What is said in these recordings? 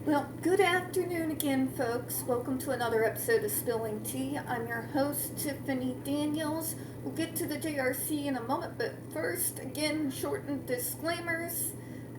Well, good afternoon again, folks. Welcome to another episode of Spilling Tea. I'm your host, Tiffany Daniels. We'll get to the JRC in a moment, but first, again, shortened disclaimers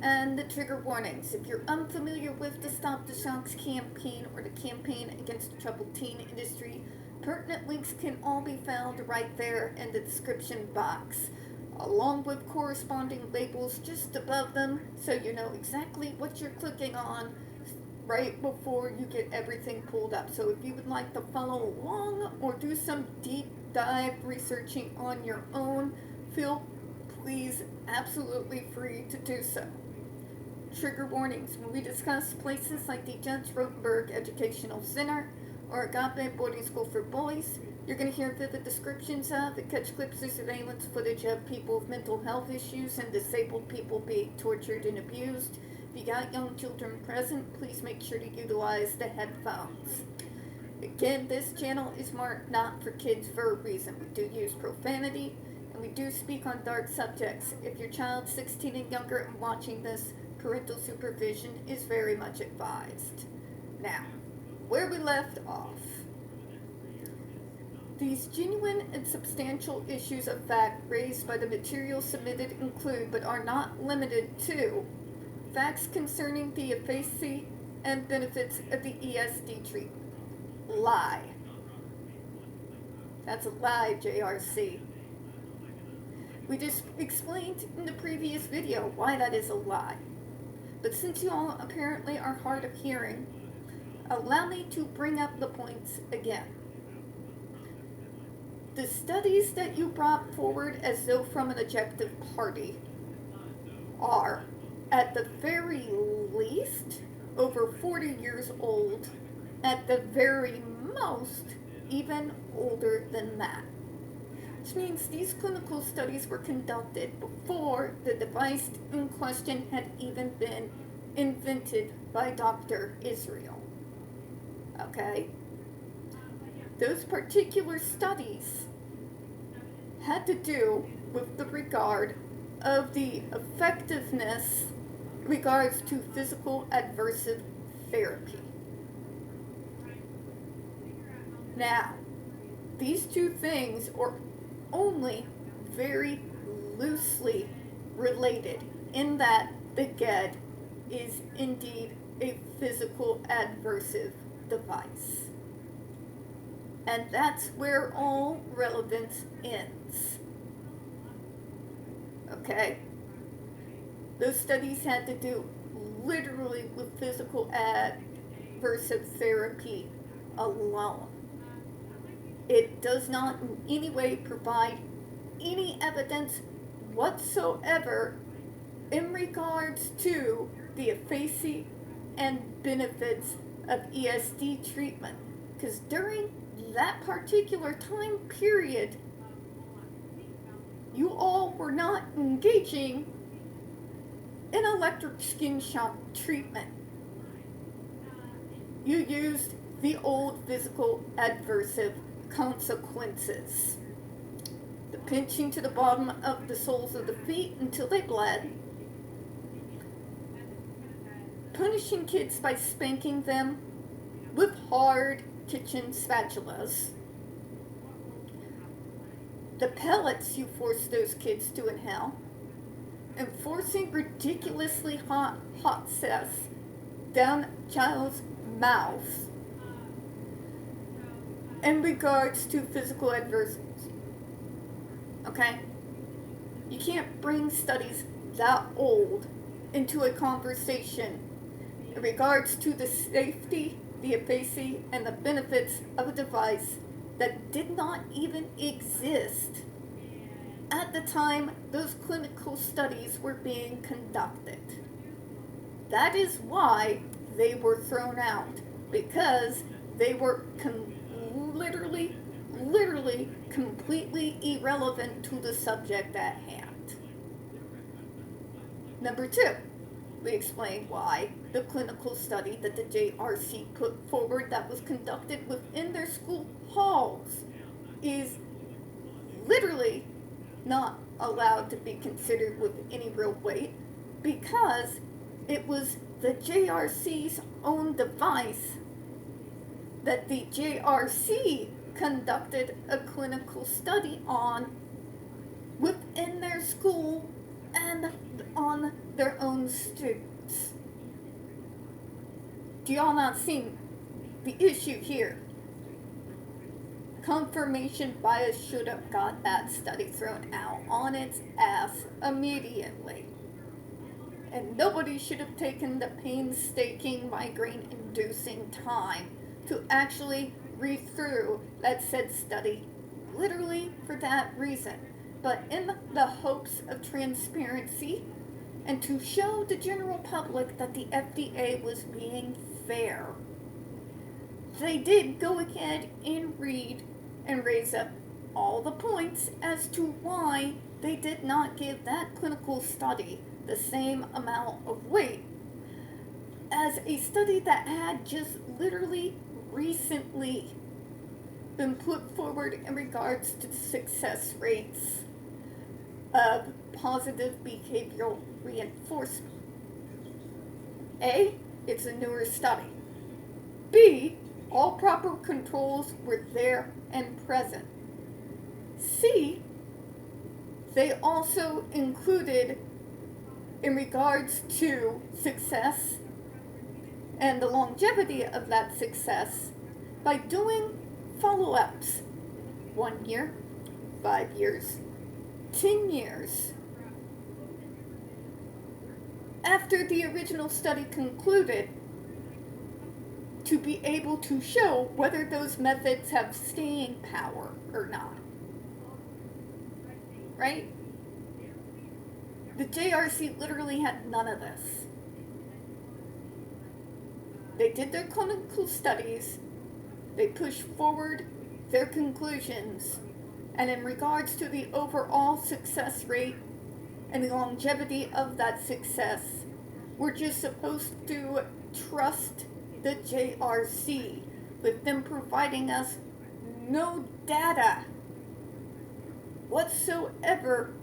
and the trigger warnings. If you're unfamiliar with the Stop the Shocks campaign or the campaign against the troubled teen industry, pertinent links can all be found right there in the description box, along with corresponding labels just above them so you know exactly what you're clicking on right before you get everything pulled up. So if you would like to follow along or do some deep dive researching on your own, feel please absolutely free to do so. Trigger warnings: when we discuss places like the Judge Rotenberg Educational Center or Agape Boarding School for Boys, you're going to hear vivid descriptions of and catch clips of surveillance footage of people with mental health issues and disabled people being tortured and abused. If you got young children present, please make sure to utilize the headphones. Again, this channel is marked not for kids for a reason. We do use profanity, and we do speak on dark subjects. If your child's 16 and younger and watching this, parental supervision is very much advised. Now, where we left off. These genuine and substantial issues of fact raised by the material submitted include, but are not limited to, facts concerning the efficacy and benefits of the ESD treatment. Lie. That's a lie, JRC. We just explained in the previous video why that is a lie. But since you all apparently are hard of hearing, allow me to bring up the points again. The studies that you brought forward as though from an objective party are, at the very least, over 40 years old, at the very most, even older than that. Which means these clinical studies were conducted before the device in question had even been invented by Dr. Israel. Okay? Those particular studies had to do with the regard of the effectiveness regards to physical aversive therapy. Now, these two things are only very loosely related in that the GED is indeed a physical aversive device. And that's where all relevance ends. Okay? Those studies had to do literally with physical aversive therapy alone. It does not in any way provide any evidence whatsoever in regards to the efficacy and benefits of ESD treatment. Because during that particular time period, you all were not engaging in electric skin shock treatment. You used the old physical aversive consequences. The pinching to the bottom of the soles of the feet until they bled. Punishing kids by spanking them with hard kitchen spatulas. The pellets you forced those kids to inhale. And forcing ridiculously hot cess down child's mouth in regards to physical adversities. Okay? You can't bring studies that old into a conversation in regards to the safety, the efficacy, and the benefits of a device that did not even exist at the time those clinical studies were being conducted. That is why they were thrown out, because they were literally completely irrelevant to the subject at hand. Number two, we explained why the clinical study that the JRC put forward that was conducted within their school halls is literally not allowed to be considered with any real weight because it was the JRC's own device that the JRC conducted a clinical study on within their school and on their own students. Do y'all not see the issue here? Confirmation bias should have got that study thrown out on its ass immediately. And nobody should have taken the painstaking migraine-inducing time to actually read through that said study, literally for that reason, but in the hopes of transparency and to show the general public that the FDA was being fair. They did go ahead and read and raise up all the points as to why they did not give that clinical study the same amount of weight as a study that had just literally recently been put forward in regards to the success rates of positive behavioral reinforcement. A, it's a newer study. B, all proper controls were there and present. C, they also included, in regards to success and the longevity of that success, by doing follow-ups, 1 year, 5 years, 10 years. After the original study concluded, to be able to show whether those methods have staying power or not. Right? The JRC literally had none of this. They did their clinical studies, they pushed forward their conclusions, and in regards to the overall success rate and the longevity of that success, we're just supposed to trust the JRC with them providing us no data whatsoever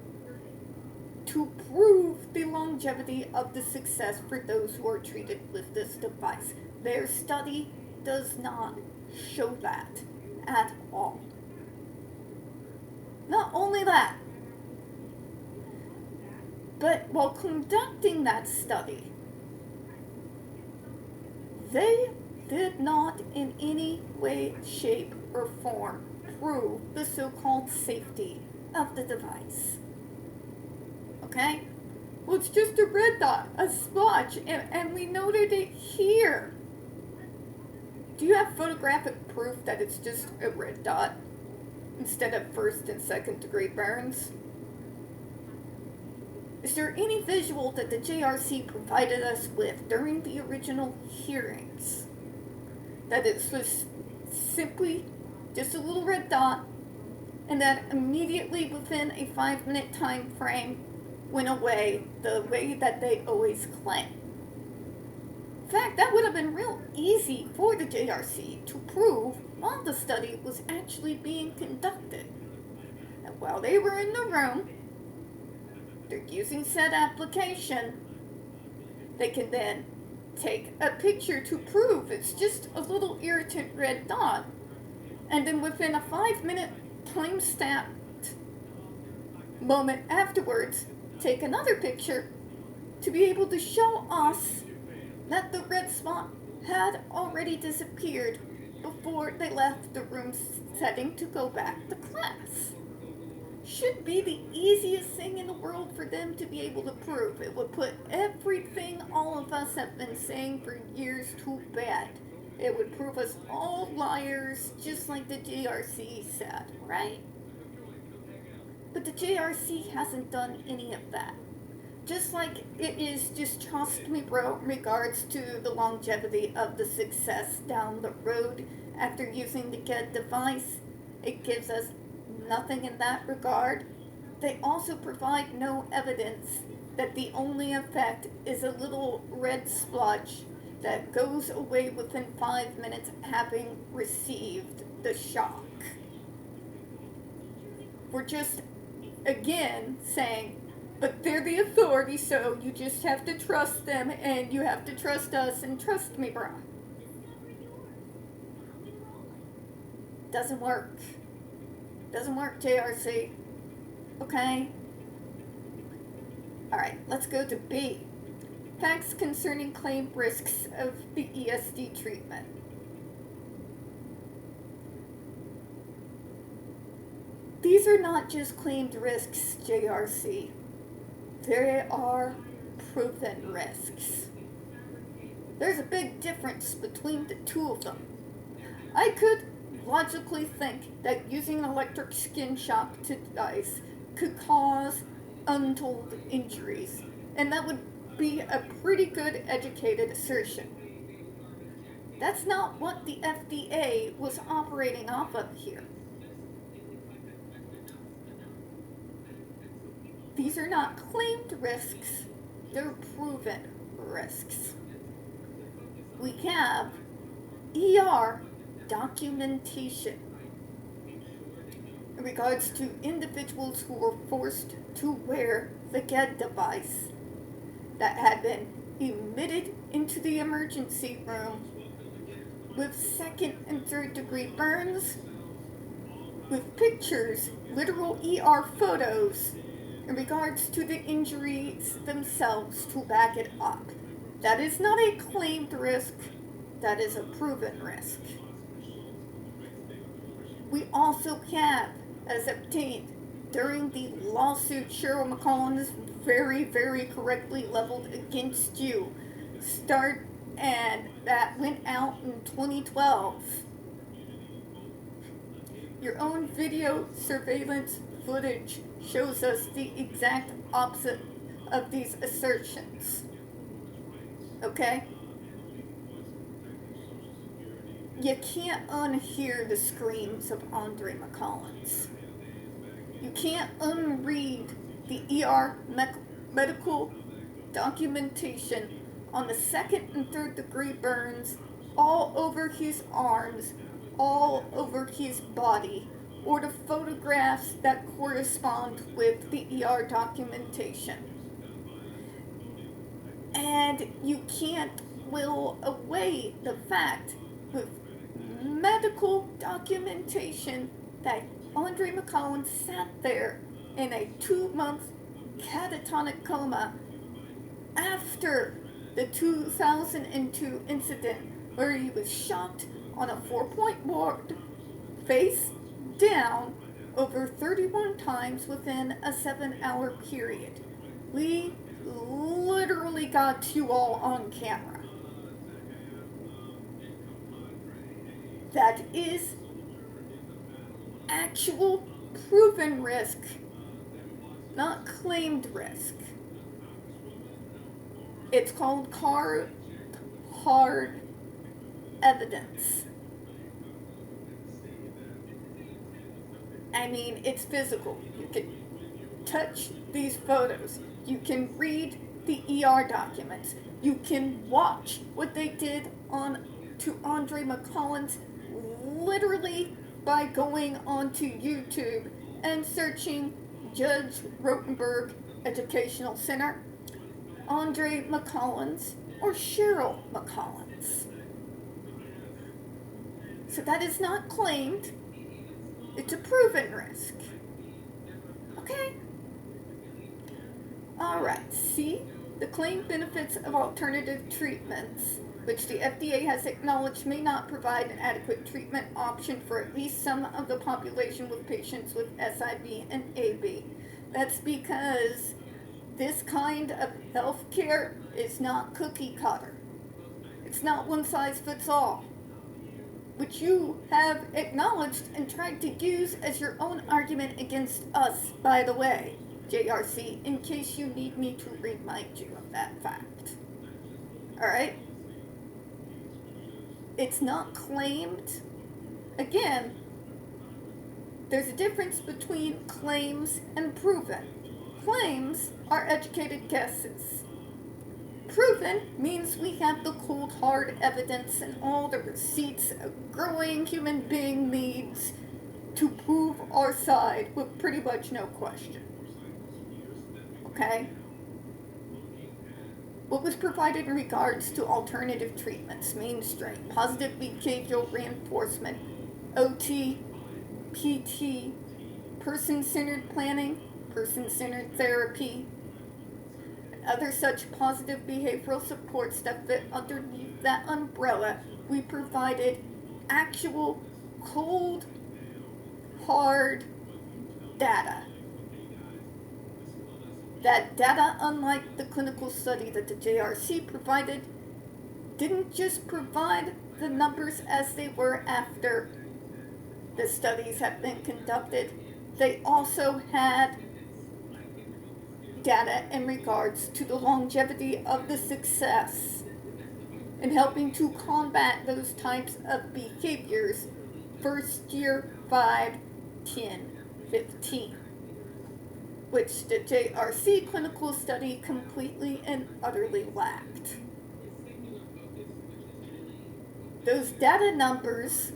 to prove the longevity of the success for those who are treated with this device. Their study does not show that at all. Not only that, but while conducting that study, they did not in any way, shape, or form prove the so-called safety of the device. Okay? Well, it's just a red dot, a splotch, and we noted it here. Do you have photographic proof that it's just a red dot instead of first and second degree burns? Is there any visual that the JRC provided us with during the original hearings that it was simply just a little red dot and that immediately within a 5-minute time frame went away the way that they always claim? In fact, that would have been real easy for the JRC to prove while the study was actually being conducted. And while they were in the room, they're using said application, they can then take a picture to prove it's just a little irritant red dot, and then within a 5-minute time-stamped moment afterwards, take another picture to be able to show us that the red spot had already disappeared before they left the room setting to go back to class. Should be the easiest thing in the world for them to be able to prove. It would put everything all of us have been saying for years to bed. It would prove us all liars, just like the JRC said, right? But the JRC hasn't done any of that. Just like it is just trust me bro in regards to the longevity of the success down the road after using the GED device, it gives us nothing in that regard. They also provide no evidence that the only effect is a little red splotch that goes away within 5 minutes having received the shock. We're just, again, saying But they're the authority, so you just have to trust them, and you have to trust us, and trust me, bro. Doesn't work. Doesn't work, JRC. Okay? Alright, let's go to B. Facts concerning claim risks of the ESD treatment. These are not just claimed risks, JRC. They are proven risks. There's a big difference between the two of them. I could logically think that using an electric skin shock device could cause untold injuries, and that would be a pretty good educated assertion. That's not what the FDA was operating off of here. These are not claimed risks, they're proven risks. We have ER documentation in regards to individuals who were forced to wear the GED device that had been emitted into the emergency room with second and third degree burns, with pictures, literal ER photos, in regards to the injuries themselves to back it up. That is not a claimed risk, that is a proven risk. We also have, as obtained during the lawsuit Cheryl McCollins very, very correctly leveled against you, and that went out in 2012. Your own video surveillance footage shows us the exact opposite of these assertions. Okay? You can't unhear the screams of Andre McCollins. You can't unread the ER medical documentation on the second and third degree burns all over his arms, all over his body, or the photographs that correspond with the ER documentation. And you can't will away the fact with medical documentation that Andre McCollins sat there in a 2-month catatonic coma after the 2002 incident where he was shocked on a 4-point board, face down, over 31 times within a 7-hour period. We literally got you all on camera. That is actual proven risk, not claimed risk. It's called hard evidence. I mean, it's physical. You can touch these photos. You can read the ER documents. You can watch what they did to Andre McCollins literally by going onto YouTube and searching Judge Rotenberg Educational Center, Andre McCollins, or Cheryl McCollins. So that is not claimed. It's a proven risk. Okay? Alright, see? The claimed benefits of alternative treatments, which the FDA has acknowledged may not provide an adequate treatment option for at least some of the population with patients with SIV and AB. That's because this kind of health care is not cookie cutter. It's not one size fits all, which you have acknowledged and tried to use as your own argument against us, by the way, JRC, in case you need me to remind you of that fact. Alright? It's not claimed. Again, there's a difference between claims and proven. Claims are educated guesses. Proven means we have the cold hard evidence and all the receipts a growing human being needs to prove our side with pretty much no question. Okay? What was provided in regards to alternative treatments, mainstream, positive behavioral reinforcement, OT, PT, person-centered planning, person-centered therapy, and other such positive behavioral supports that fit underneath that umbrella. We provided actual, cold, hard data. That data, unlike the clinical study that the JRC provided, didn't just provide the numbers as they were after the studies have been conducted. They also had data in regards to the longevity of the success in helping to combat those types of behaviors first year, 5, 10, 15, which the JRC clinical study completely and utterly lacked. Those data numbers,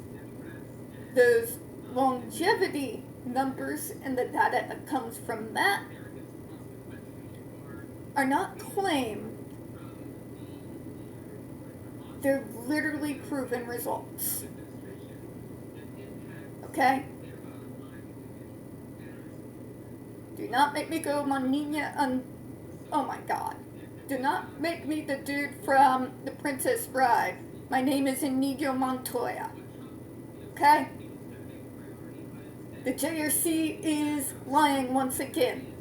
those longevity numbers, and the data that comes from that are not claimed. They're literally proven results. Okay? Do not make me go Monina oh my god. Do not make me the dude from The Princess Bride. My name is Inigo Montoya. Okay? The JRC is lying once again.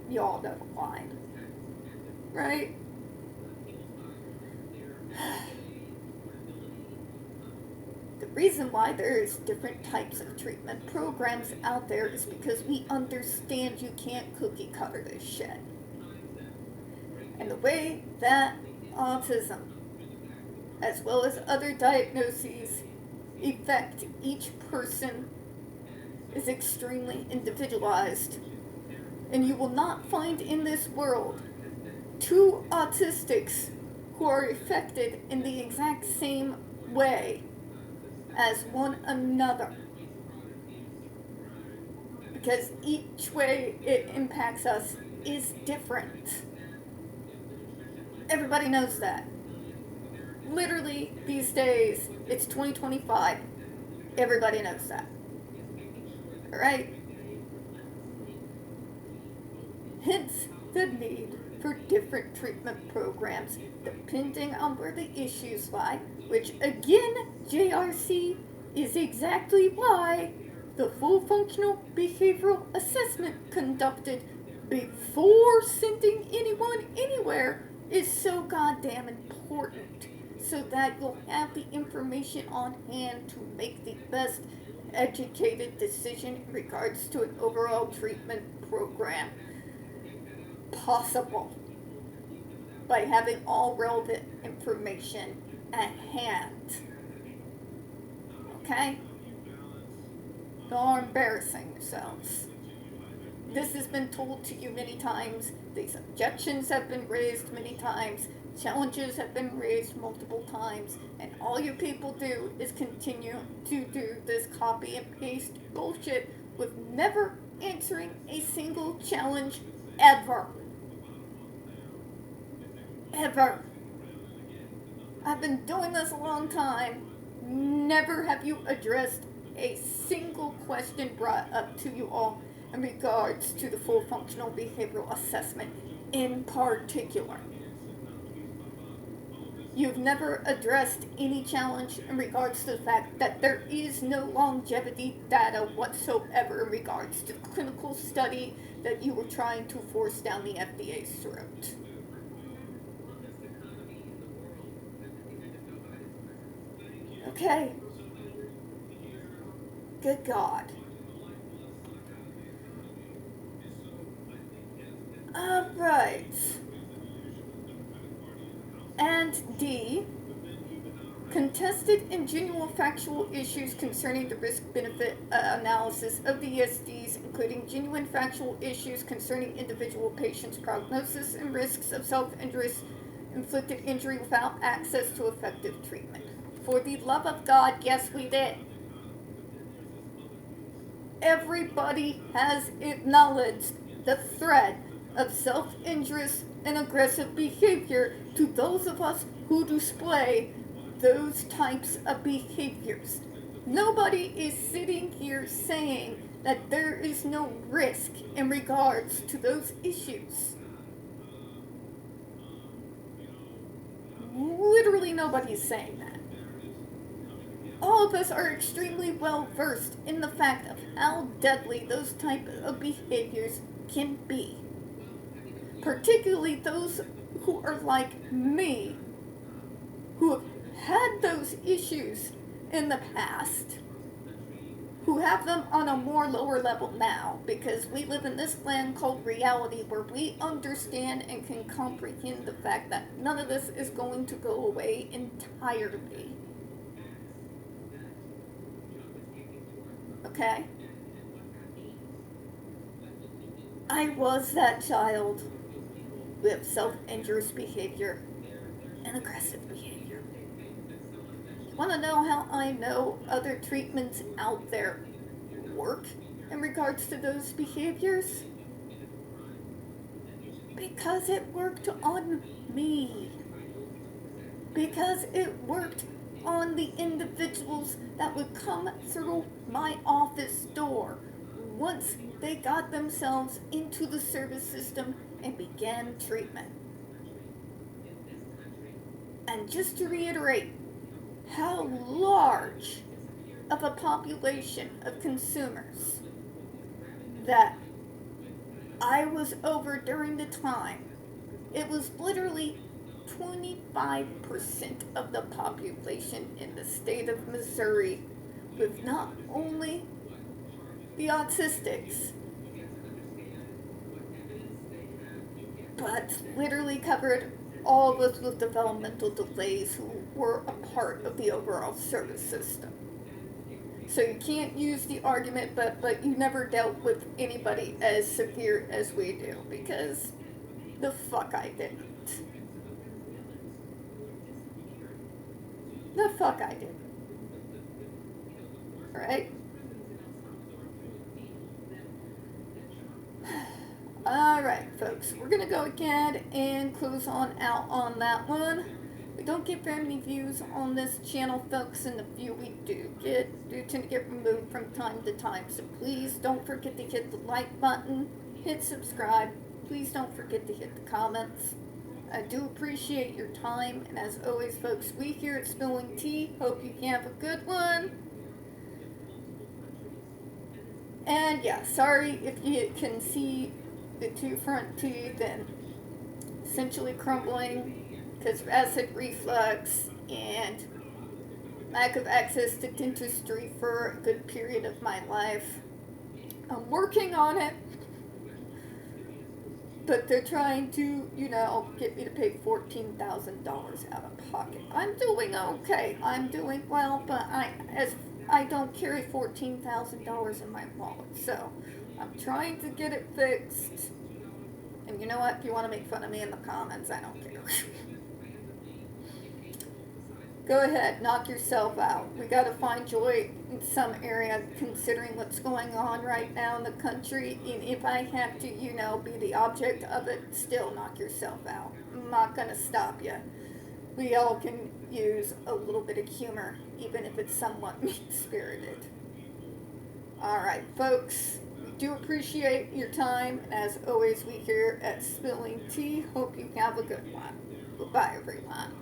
You all know the line. Right? The reason why there's different types of treatment programs out there is because we understand you can't cookie cutter this shit. And the way that autism, as well as other diagnoses, affect each person is extremely individualized. And you will not find in this world two autistics who are affected in the exact same way as one another, because each way it impacts us is different. Everybody knows that. Literally, these days, it's 2025. Everybody knows that. Alright? Hence the need for different treatment programs depending on where the issues lie, which again, JRC, is exactly why the full functional behavioral assessment conducted before sending anyone anywhere is so goddamn important, so that you'll have the information on hand to make the best educated decision in regards to an overall treatment program possible, by having all relevant information at hand. Okay? Don't embarrassing yourselves. This has been told to you many times. These objections have been raised many times. Challenges have been raised multiple times. And all you people do is continue to do this copy and paste bullshit with never answering a single challenge ever. Ever. I've been doing this a long time. Never have you addressed a single question brought up to you all in regards to the full functional behavioral assessment in particular. You've never addressed any challenge in regards to the fact that there is no longevity data whatsoever in regards to the clinical study that you were trying to force down the FDA's throat. Okay. Good God. Alright. And D. Contested and genuine factual issues concerning the risk-benefit analysis of the ESDs, including genuine factual issues concerning individual patients' prognosis and risks of self-injurious inflicted injury without access to effective treatment. For the love of God, yes, we did. everybody has acknowledged the threat of self-injurious and aggressive behavior to those of us who display those types of behaviors. Nobody is sitting here saying that there is no risk in regards to those issues. Literally nobody is saying that. All of us are extremely well versed in the fact of how deadly those type of behaviors can be. Particularly those who are like me, who have had those issues in the past, who have them on a more lower level now, because we live in this land called reality where we understand and can comprehend the fact that none of this is going to go away entirely. Okay? I was that child with self-injurious behavior and aggressive behavior. You want to know how I know other treatments out there work in regards to those behaviors? Because it worked on me. Because it worked on the individuals that would come through my office door once they got themselves into the service system and began treatment. And just to reiterate how large of a population of consumers that I was over during the time, it was literally 25% of the population in the state of Missouri, with not only the autistics, but literally covered all of us with developmental delays who were a part of the overall service system. So you can't use the argument, but you never dealt with anybody as severe as we do, because the fuck I didn't. The fuck I didn't. Right? Alright, folks, we're gonna go ahead and close on out on that one. We don't get very many views on this channel, folks, and the few we do tend to get removed from time to time. So please don't forget to hit the like button, hit subscribe. Please don't forget to hit the comments. I do appreciate your time, and as always, folks, we here at Spilling Tea hope you have a good one. And yeah, sorry if you can see the two front teeth and essentially crumbling because of acid reflux and lack of access to dentistry for a good period of my life. I'm working on it, but they're trying to, get me to pay $14,000 out of pocket. I'm doing okay. I'm doing well, but I don't carry $14,000 in my wallet, so I'm trying to get it fixed. And you know what? If you want to make fun of me in the comments, I don't care. Go ahead, knock yourself out. We got to find joy in some area, considering what's going on right now in the country. And if I have to, be the object of it, still knock yourself out. I'm not going to stop you. We all can use a little bit of humor, even if it's somewhat mean-spirited. Alright, folks, we do appreciate your time. And as always, we here at Spilling Tea hope you have a good one. Goodbye, everyone.